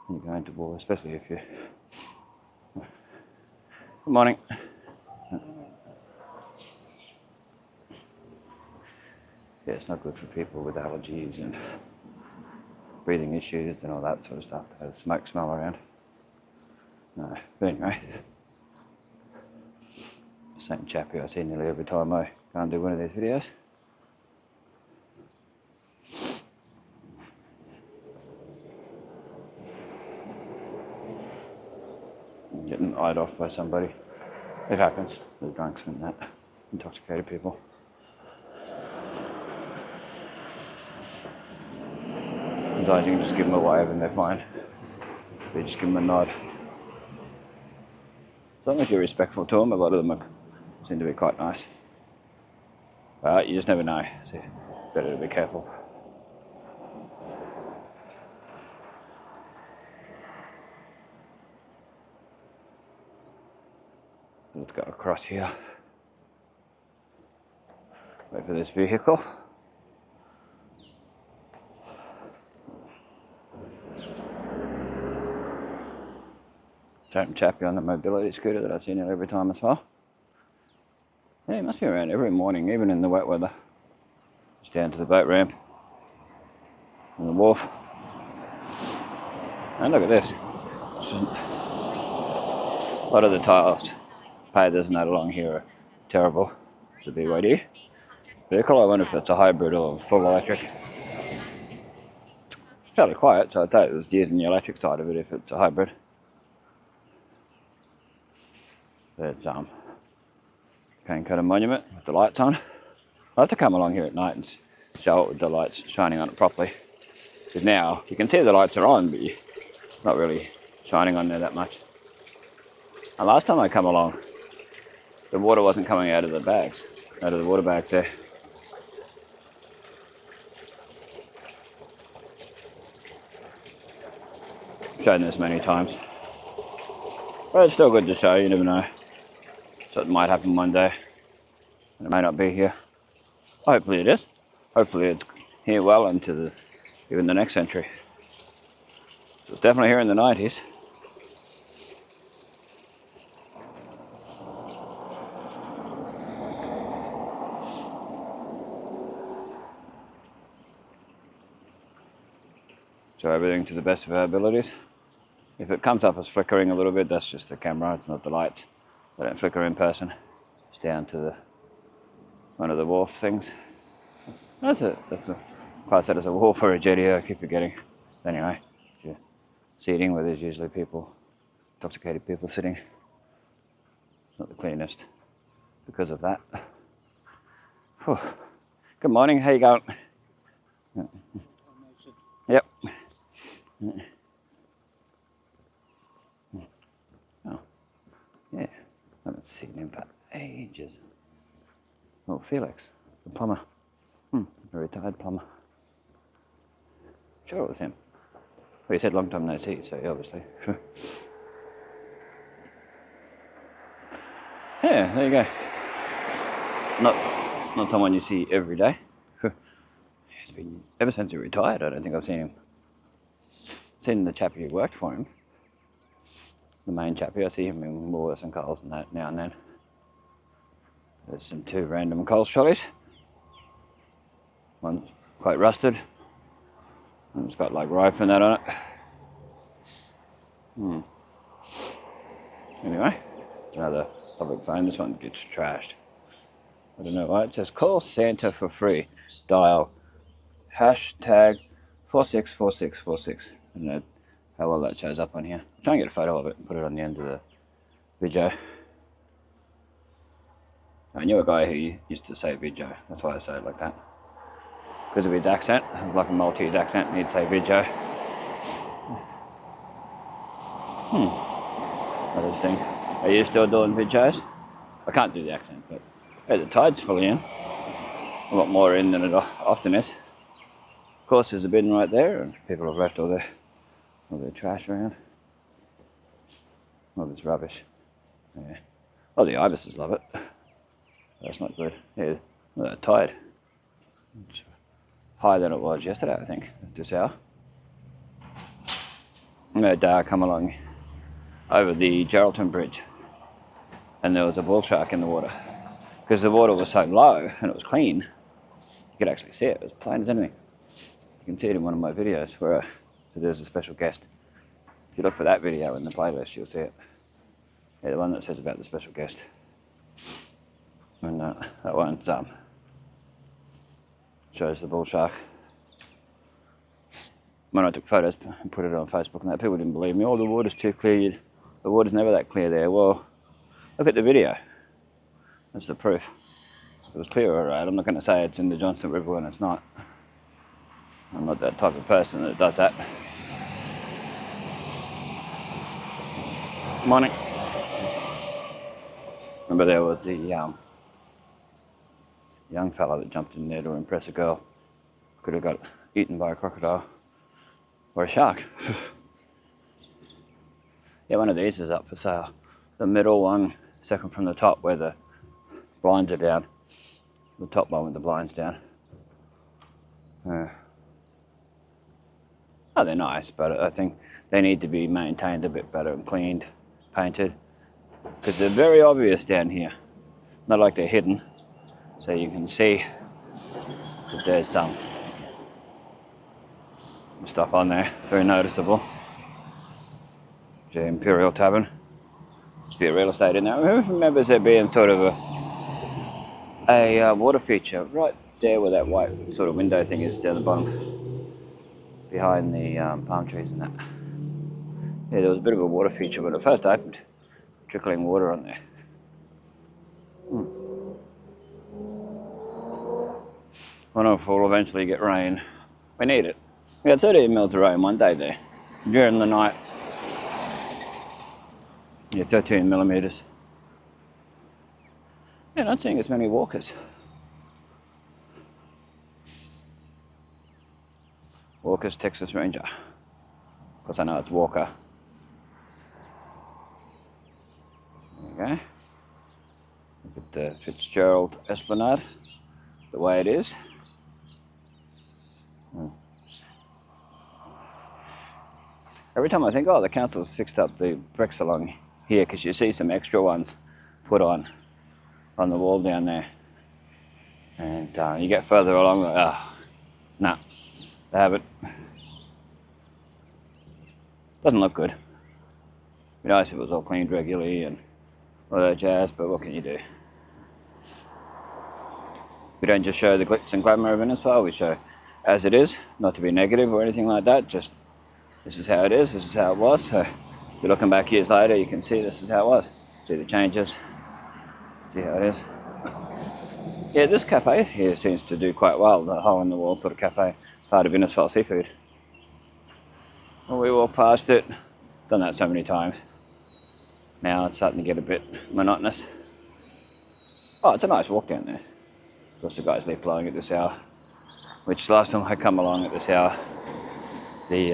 when you go into Woolworths, especially if you. Good morning. Yeah, it's not good for people with allergies and breathing issues and all that sort of stuff. To have smoke smell around. No, but anyway. Same chap who I see nearly every time I go and do one of these videos. Getting eyed off by somebody. It happens. The drunks and that. Intoxicated people. Sometimes you can just give them a wave and they're fine. You just give them a nod. As long as you're respectful to them, a lot of them seem to be quite nice. But you just never know, so better to be careful. Let's go across here. Wait for this vehicle. Same chappie on the mobility scooter that I see nearly every time as well. Yeah, he must be around every morning, even in the wet weather. Just down to the boat ramp and the wharf. And look at this. A lot of the tiles pathers and that along here are terrible. It's a BYD vehicle. I wonder if it's a hybrid or full electric. Fairly quiet, so I'd say it was using the electric side of it if it's a hybrid. There's Cane Coated Monument with the lights on. I like to come along here at night and show it with the lights shining on it properly. Because now you can see the lights are on, but you're not really shining on there that much. And last time I come along, the water wasn't coming out of the bags, out of the water bags there. Shown this many times. But it's still good to show, you never know. Something might happen one day. And it may not be here. Hopefully it is. Hopefully it's here well into even the next century. So it's definitely here in the 90s. So everything to the best of our abilities. If it comes up as flickering a little bit, that's just the camera, it's not the lights. They don't flicker in person. It's down to one of the wharf things. That's a class that as a wharf or a jetty, I keep forgetting. Anyway, seating where there's usually people, intoxicated people sitting. It's not the cleanest because of that. Whew. Good morning, how you going? Yep. Oh, yeah. I haven't seen him for ages. Oh, Felix, the plumber. A retired plumber. Sure it was him. Well, he said long time no see, so obviously. Yeah, there you go. Not someone you see every day. It's been ever since he retired. I don't think I've seen him. Seen the chappie who worked for him. The main chappie. I see him in Woolworths and Coles and that now and then. There's some two random Coles trolleys. One's quite rusted. And it's got like rope and that on it. Anyway, another public phone. This one gets trashed. I don't know why. It says call Santa for free. Dial hashtag 464646. I don't know how well that shows up on here. I'll try and get a photo of it and put it on the end of the video. I knew a guy who used to say video. That's why I say it like that. Because of his accent. It was like a Maltese accent and he'd say video. I just think, are you still doing videos? I can't do the accent, but hey, the tide's fully in. A lot more in than it often is. Of course, there's a bin right there, and people have left all their trash around. All this rubbish. Yeah. Oh, the ibises love it. That's not good. Yeah, look at that tide. It's higher than it was yesterday, I think, this hour. I had Dale come along over the Geraldton Bridge, and there was a bull shark in the water. Because the water was so low and it was clean, you could actually see it. It was plain as anything. You can see it in one of my videos where there's a special guest. If you look for that video in the playlist, you'll see it. Yeah, the one that says about the special guest. And that one shows the bull shark. When I took photos and put it on Facebook and that, people didn't believe me. Oh, the water's too clear. The water's never that clear there. Well, look at the video. That's the proof. It was clear, alright. I'm not going to say it's in the Johnston River when it's not. I'm not that type of person that does that. Morning. Remember there was the young fella that jumped in there to impress a girl. Could have got eaten by a crocodile. Or a shark. Yeah, one of these is up for sale. The middle one, second from the top where the blinds are down. The top one with the blinds down. Oh, they're nice, but I think they need to be maintained a bit better and cleaned painted, because they're very obvious down here. Not like they're hidden, so you can see that there's some stuff on there, very noticeable. The Imperial Tavern. There's a bit of real estate in there. Who remembers there being sort of a water feature right there where that white sort of window thing is down the bottom, behind the palm trees and that. Yeah, there was a bit of a water feature when it first opened, trickling water on there. I wonder if we'll eventually get rain. We need it. We had 13 mils of rain one day there, during the night. Yeah, 13 millimeters. Yeah, not seeing as many walkers. Walker's Texas Ranger. Of course I know it's Walker. There you go. Look at the Fitzgerald Esplanade, the way it is. Every time I think, oh, the council's fixed up the bricks along here, because you see some extra ones put on the wall down there. And you get further along, like, no, they haven't. Doesn't look good. It'd be nice if it was all cleaned regularly and all that jazz, but what can you do? We don't just show the glitz and glamour of Innisfail, we show as it is, not to be negative or anything like that, just this is how it is, this is how it was. So if you're looking back years later, you can see this is how it was. See the changes, see how it is. Yeah, this cafe here seems to do quite well, the hole in the wall sort of cafe, part of Innisfail Seafood. Well, we walked past it, done that so many times. Now it's starting to get a bit monotonous. Oh, it's a nice walk down there. Of course the guys left blowing at this hour, which last time I come along at this hour, the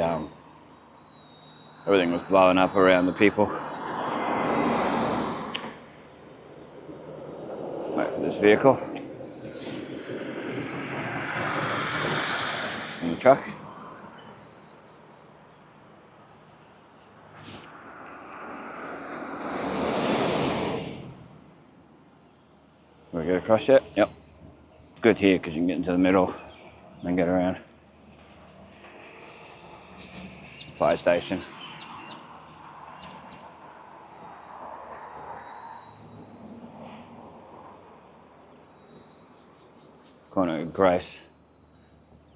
everything was blowing up around the people. Wait for this vehicle. In the truck. We get across yet? Yep. It's good here because you can get into the middle and get around. Fire station. Corner of Grace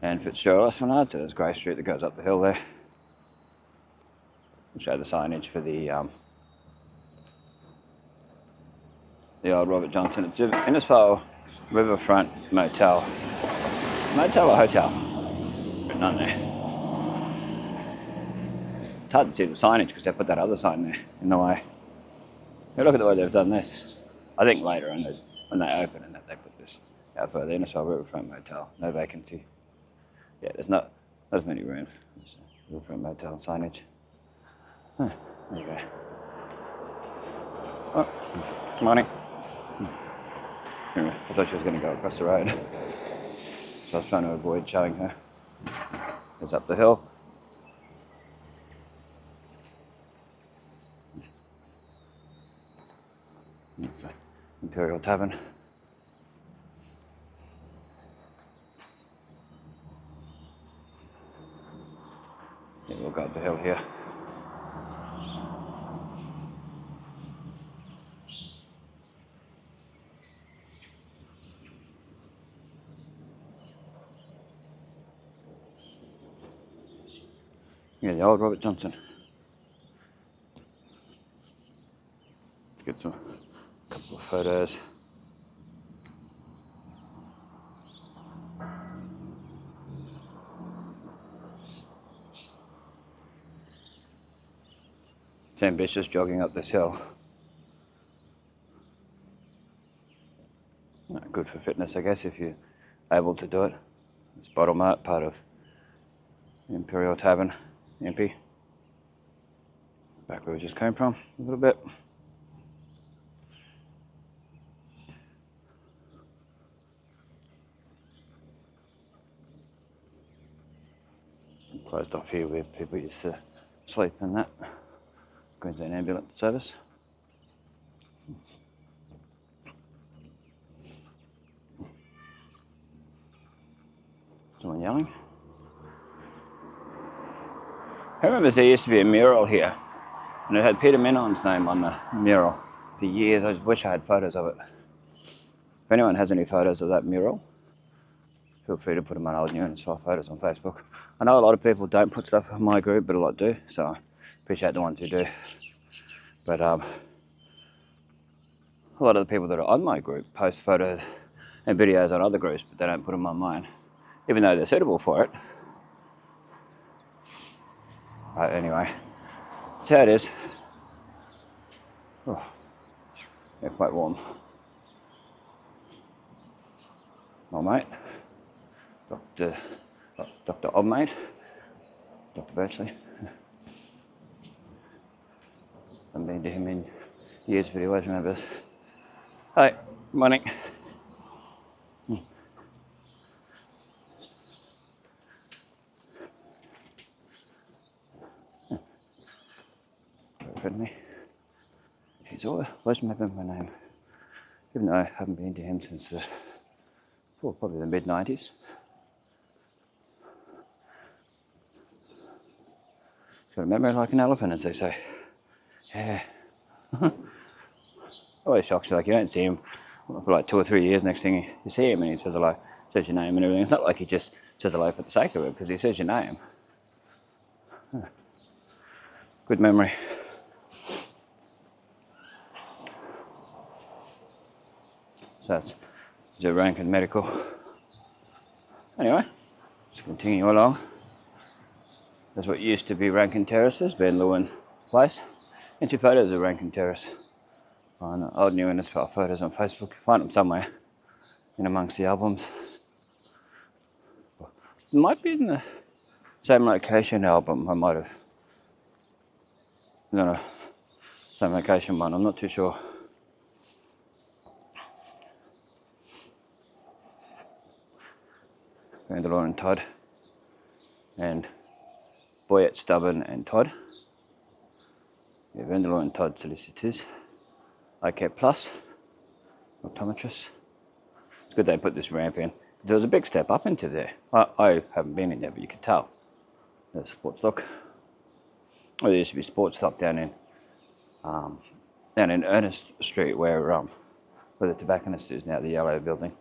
and Fitzgerald Esplanade, so there's Grace Street that goes up the hill there. I'll show the signage for the old Robert Johnson. It's Innisfail Riverfront Motel. Motel or hotel? Written on there. It's hard to see the signage because they put that other sign there in the way. Now look at the way they've done this. I think later on when they open and that they put this out further. Innisfail Riverfront Motel, no vacancy. Yeah, there's not as many rooms. Riverfront Motel signage. Huh, there you go. Oh, morning. Anyway, I thought she was going to go across the road, so I was trying to avoid showing her. It's up the hill. Imperial Tavern. Yeah, we'll go up the hill here. Yeah, the old Robert Johnson. Let's get a couple of photos. It's ambitious jogging up this hill. Good for fitness, I guess, if you're able to do it. It's bottom art, part of Imperial Tavern, MP. Back where we just came from, a little bit. Closed off here where people used to sleep and that. Queensland Ambulance Service. Someone yelling. I remember there used to be a mural here, and it had Peter Minon's name on the mural for years. I just wish I had photos of it. If anyone has any photos of that mural, feel free to put them on old new Innisfail photos on Facebook. I know a lot of people don't put stuff in my group, but a lot do, so I appreciate the ones who do. But a lot of the people that are on my group post photos and videos on other groups, but they don't put them on mine, even though they're suitable for it. Right, anyway, that's how it is. Oh, yeah, quite warm. My mate, Dr. Obmate, Dr. Birchley. I've been to him in years, but he always remembers. Hi, morning. Me. He's always remembering my name, even though I haven't been to him since probably the mid-90s. Got a memory like an elephant, as they say. Yeah. Always shocks you, like you don't see him for like 2 or 3 years. Next thing you see him and he says hello, says your name and everything. It's not like he just says hello for the sake of it, because he says your name. Good memory. So that's Rankin Medical. Anyway, let's continue along. There's what used to be Rankin Terraces, Ben Lewin Place. And 2 photos of Rankin Terrace on old new Innisfail photos on Facebook. You find them somewhere in amongst the albums. It might be in the same location album. I might have. No, same location one. I'm not too sure. Vanderloor and Todd, and Boyette, Stubborn and Todd. Yeah, Vanderloor and Todd solicitors. OK Plus, optometrists. It's good they put this ramp in. There was a big step up into there. I haven't been in there, but you could tell. There's sports stock. Well, there used to be sports stock down in Ernest Street, where the tobacconist is now, the yellow building.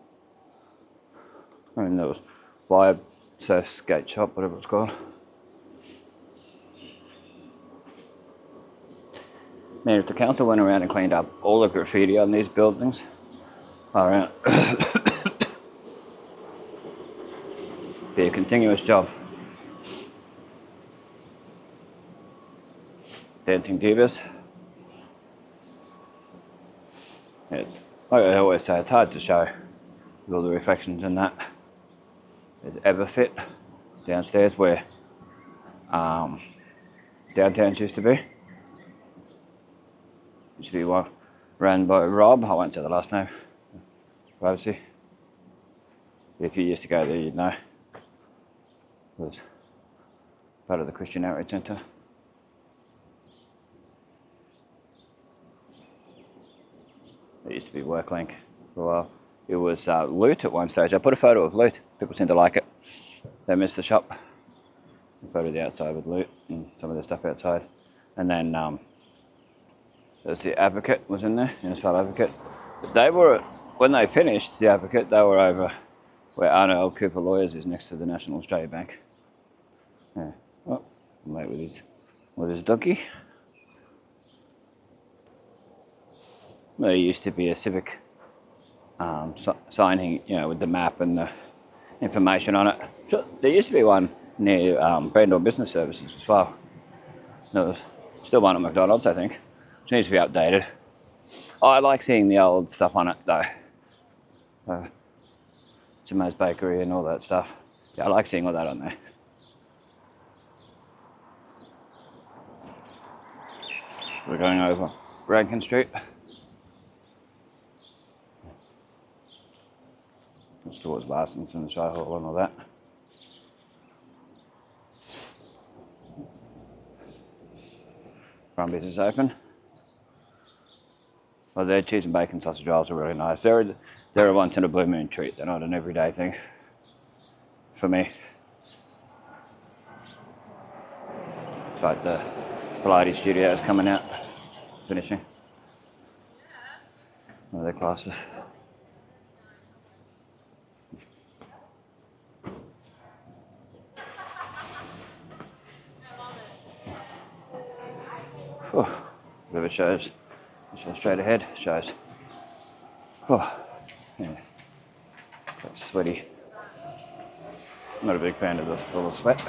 I mean, there was Vibe Surf Skate Shop, whatever it's called. Man, if the council went around and cleaned up all the graffiti on these buildings, around, be a continuous job. Dancing Divas. It's, like I always say, it's hard to show with all the reflections in that. There's Everfit downstairs where Downtowns used to be. Used to be one run by Rob. I won't say the last name. Privacy. If you used to go there, you'd know. It was part of the Christian Outreach Centre. It used to be WorkLink for a while. It was Loot at one stage. I put a photo of Loot. People seem to like it. They miss the shop. A photo of the outside with Loot and some of the stuff outside. And then there's the Advocate was in there, Innisfail Advocate. But they were, when they finished the Advocate, they were over where Arno L. Cooper Lawyers is, next to the National Australia Bank. Yeah. Oh, mate with his donkey. There used to be a civic sign, with the map and the information on it. So there used to be one near Brandor Business Services as well. There was still one at McDonald's, I think. Which needs to be updated. I like seeing the old stuff on it though. Jimo's Bakery and all that stuff. Yeah, I like seeing all that on there. We're going over Rankin Street. It's towards Larson's and the Show Hall and all that. Brumbies is open. Well, their cheese and bacon sausage rolls are really nice. They're a once in a blue moon treat. They're not an everyday thing for me. It's like the Pilates studios coming out, finishing. One of their classes. Oh, whatever shows straight ahead shows. Oh, yeah, that's sweaty. I'm not a big fan of this little sweat.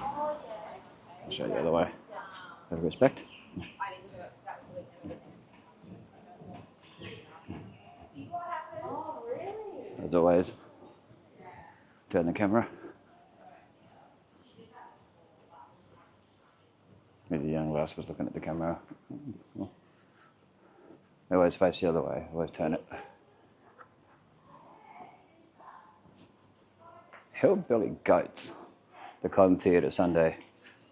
I'll show you the other way. Out of respect. As always, turn the camera. Maybe the young lass was looking at the camera. I always face the other way, always turn it. Hillbilly Goats, the Cotton Theatre, Sunday,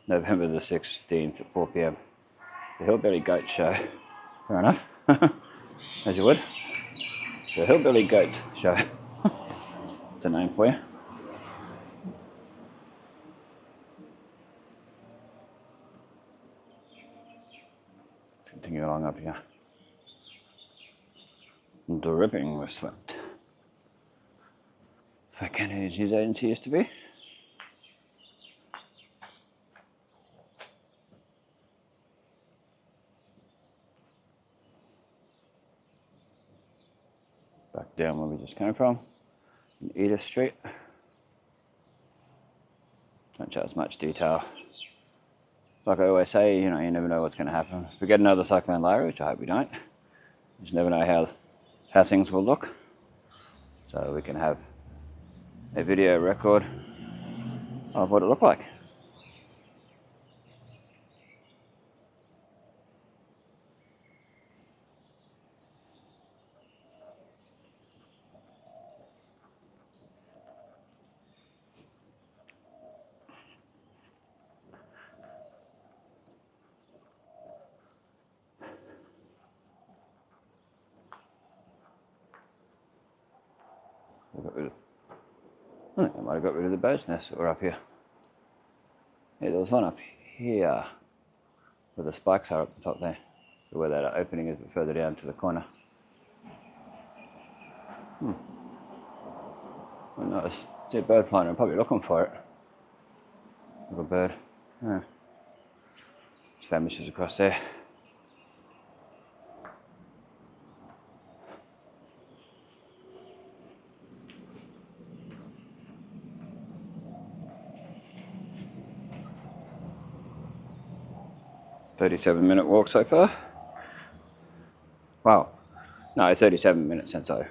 November the 16th at 4 p.m. The Hillbilly Goat Show. Fair enough. As you would. The Hillbilly Goats Show. That's a name for you. Continue along up here. Dripping with sweat. Where Kennedy's news agency used to be. Back down where we just came from, in Edith Street. Don't show as much detail. Like I always say, you never know what's going to happen. If we get another cyclone later, which I hope we don't, you just never know how things will look. So we can have a video record of what it looked like. I think I might have got rid of the bird's nests that were up here. Yeah, there was one up here where the spikes are up the top there, where that opening is, but further down to the corner. Well, nice. See a bird flying, I'm probably looking for it. Little bird. Yeah. It's vanishes across there. "37-minute walk so far." Wow. No, 37 minutes since I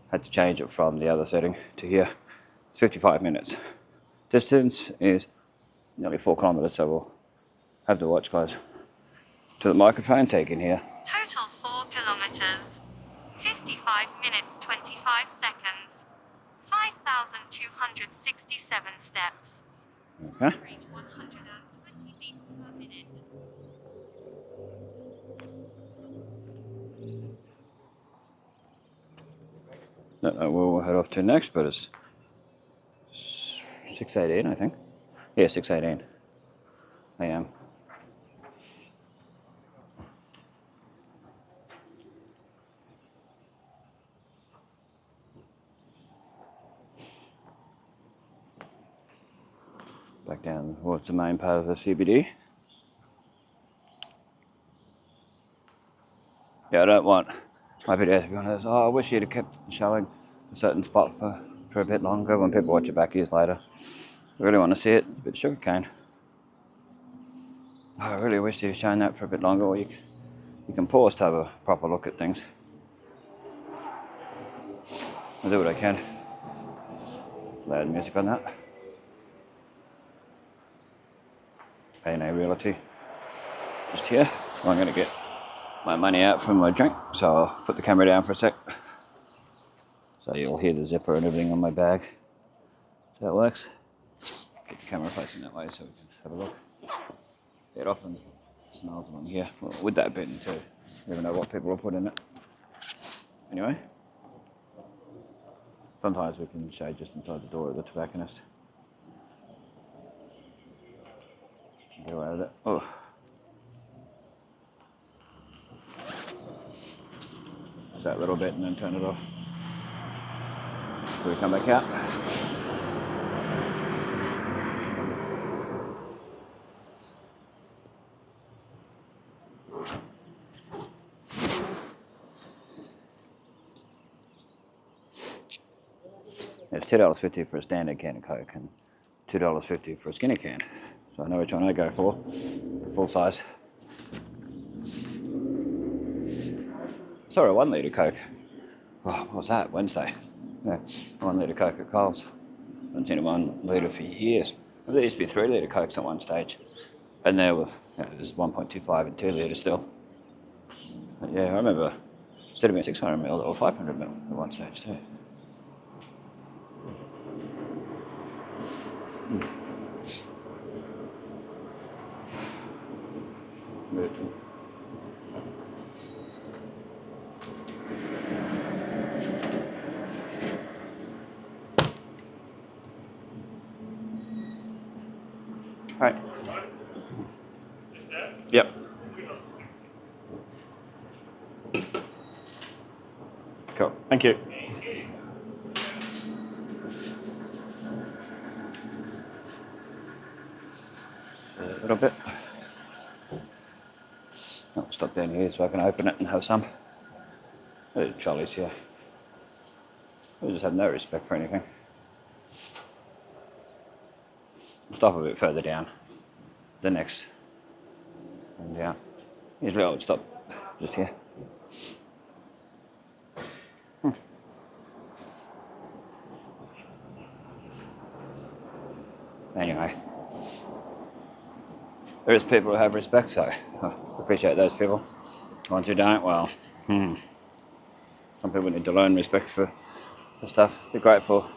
had to change it from the other setting to here. It's 55 minutes. Distance is nearly 4 kilometers, so we'll have the watch close to the microphone so you can hear. Total 4 kilometers. 55 minutes 25 seconds. 5,267 steps. Okay. Rate 120 beats per minute. Don't know where we'll head off to next, but it's 6:18, I think. Yeah, 6:18 a.m. Back down towards the main part of the CBD. Yeah, I don't want my videos to be one of those, "Oh, I wish you'd have kept showing a certain spot for a bit longer," when people watch it back years later. I really want to see it. A bit of sugarcane. I really wish you'd have shown that for a bit longer, or you can pause to have a proper look at things. I'll do what I can. Loud music on that. A&A Realty. Just here. Well, I'm going to get my money out from my drink, so I'll put the camera down for a sec. So you'll hear the zipper and everything on my bag. So it works. Get the camera facing that way so we can have a look. Get off and Smells along here. Well, with that bin too. You never know what people will put in it. Anyway. Sometimes we can shade just inside the door of the tobacconist. Get away with it. Oh. Just that little bit and then turn it off. So we come back out. It's $2.50 for a standard can of Coke and $2.50 for a skinny can. So I know which one I go for. Full size. Sorry, 1 litre Coke. Oh, what was that? Wednesday. Yeah, 1 litre Coke at Coles. I haven't seen a 1 litre for years. There used to be 3 litre Cokes at one stage. And there were, there's 1.25 and 2 litre still. But yeah, I remember instead of being 600ml or 500ml at one stage too. Right. Yep. Cool. Thank you. A little bit. I'll stop down here so I can open it and have some. There's trolleys here. They just have no respect for anything. Stop a bit further down. The next. And yeah. Usually I would stop just here. Anyway. There is people who have respect, so I appreciate those people. The ones who don't, well, some people need to learn respect for stuff. Be grateful.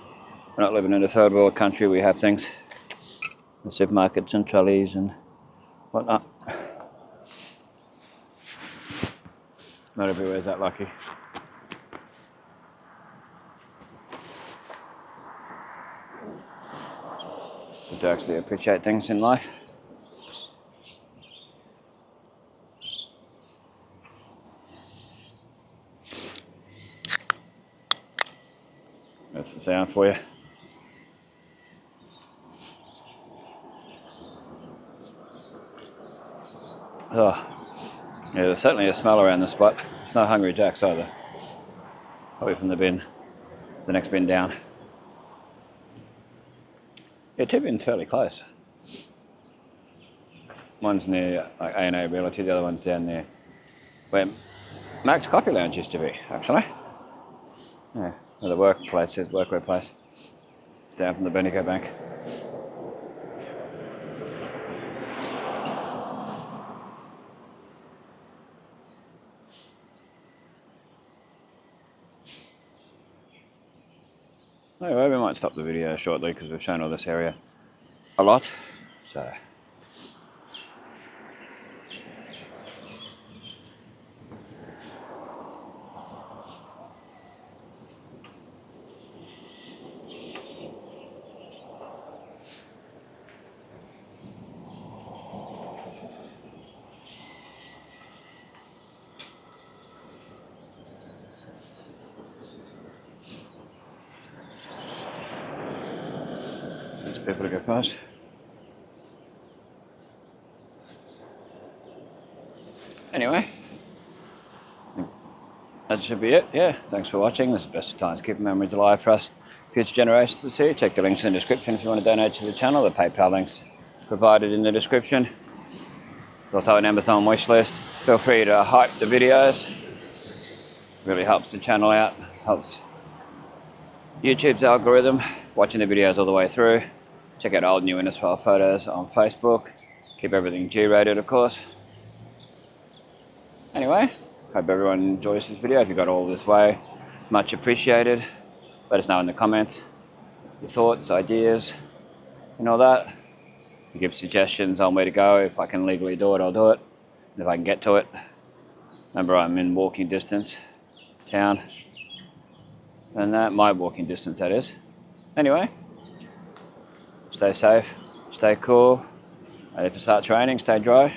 We're not living in a third world country. We have things. The supermarkets and trolleys and whatnot. Not everywhere's that lucky. To actually appreciate things in life. That's the sound for you. Oh, yeah, there's certainly a smell around the spot. There's no Hungry Jacks either. Probably from the bin, the next bin down. Yeah, 2 bins fairly close. One's near like A&A Realty, the other one's down there where Mac's Coffee Lounge used to be, actually. Yeah, where the workplace is, workwear place. It's down from the Bendigo Bank. Anyway, we might stop the video shortly because we've shown all this area a lot. So. People to go past. Anyway, that should be it. Yeah, thanks for watching. This is Bestestimes, keeping memories alive for us future generations to see. Check the links in the description if you want to donate to the channel. The PayPal links provided in the description. There's also an Amazon wish list. Feel free to hype the videos. Really helps the channel out. Helps YouTube's algorithm. Watching the videos all the way through. Check out old new Innisfail photos on Facebook. Keep everything G-rated, of course. Anyway, hope everyone enjoys this video. If you got all this way, much appreciated. Let us know in the comments your thoughts, ideas, and all that. You give suggestions on where to go. If I can legally do it, I'll do it. if I can get to it. Remember, I'm in walking distance, town, and that, my walking distance that is. Anyway, stay safe, stay cool, ready to start training, stay dry.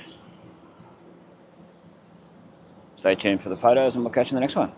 Stay tuned for the photos and we'll catch you in the next one.